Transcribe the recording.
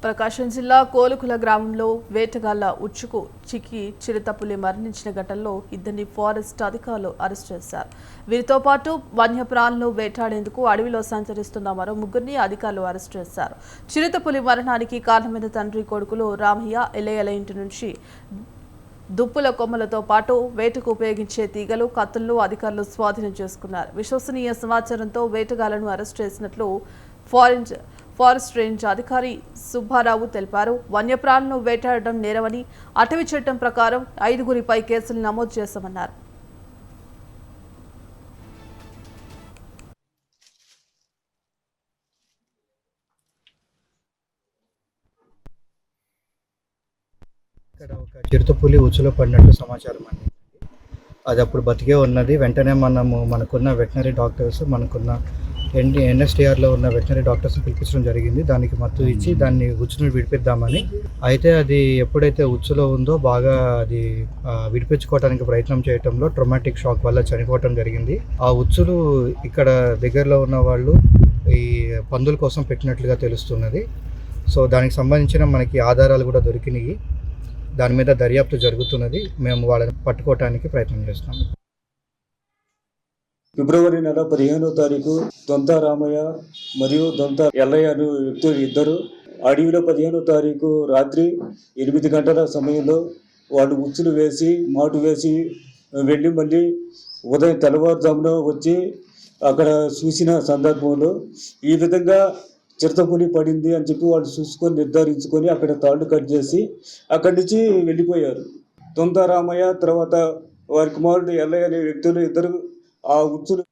ప్రకాశం జిల్లా కోలుకుల గ్రామంలో వేటగాళ్ల ఉచ్చుకు చిక్కి చిరుతపులి మరణించిన ఘటనలో ఇద్దరిని ఫారెస్ట్ అధికారులు అరెస్ట్ చేశారు. వీరితో పాటు వన్యప్రాణులను వేటాడేందుకు అడవిలో సంచరిస్తున్న మరో ముగ్గురిని అధికారులు అరెస్ట్ చేశారు. చిరుతపులి మరణానికి కారణమైన తండ్రి కొడుకులు రామయ్య ఎల్లయ్యల ఇంటి నుంచి దుప్పుల కొమ్మలతో పాటు వేటకు ఉపయోగించే తీగలు, కత్తులను అధికారులు స్వాధీనం చేసుకున్నారు. విశ్వసనీయ సమాచారంతో వేటగాళ్లను అరెస్ట్ చేసినట్లు ఫారెస్ట్ రేంజ్ అధికారి సుబ్బారావు తెలిపారు. వన్యప్రాణులను వేటాడడం నేరమని అటవీ చట్టం ప్రకారం 5గురిపై కేసులు నమోదు చేశామన్నారు. ఇక్కడ ఒక చిరుతపులి ఉచ్చులో పడినట్టు సమాచారం అండి. అది అప్పుడు బతికే ఉన్నది. వెంటనే మనకున్న వెటనరీ డాక్టర్స్, మనకున్న ఎన్ఎస్టీఆర్లో ఉన్న వెటనరీ డాక్టర్స్ పిలిపించడం జరిగింది. దానికి మత్తు ఇచ్చి దాన్ని ఉచ్చును విడిపిద్దామని. అయితే అది ఎప్పుడైతే ఉచ్చులో ఉందో బాగా అది విడిపించుకోవడానికి ప్రయత్నం చేయడంలో ట్రామాటిక్ షాక్ వల్ల చనిపోవటం జరిగింది. ఆ ఉచ్చులు ఇక్కడ దగ్గరలో ఉన్న వాళ్ళు ఈ పందుల కోసం పెట్టినట్లుగా తెలుస్తున్నది. సో దానికి సంబంధించిన మనకి ఆధారాలు కూడా దొరికినాయి. దాని మీద దర్యాప్తు జరుగుతున్నది. మేము వాళ్ళని పట్టుకోవటానికి ప్రయత్నం చేస్తాం. ఫిబ్రవరి నెల 15వ తారీఖు దొంత రామయ్య మరియు దొంత ఎల్లయ్య అనే వ్యక్తులు ఇద్దరు అడవిలో 15వ తారీఖు రాత్రి 8 గంటల సమయంలో వాళ్ళు ఉచ్చులు వేసి మాటు వేసి వెళ్ళి మళ్ళీ ఉదయం తెల్లవారుజామున వచ్చి అక్కడ చూసిన సందర్భంలో ఈ విధంగా చిరుతపులి పడింది అని చెప్పి వాళ్ళు చూసుకొని నిర్ధారించుకొని అక్కడ తాళ్ళు కట్ చేసి అక్కడి నుంచి వెళ్ళిపోయారు. దొంత రామయ్య తర్వాత వారి కుమారుడు ఎల్లయ్య అనే వ్యక్తులు ఇద్దరు ఆ ఉచ్చులు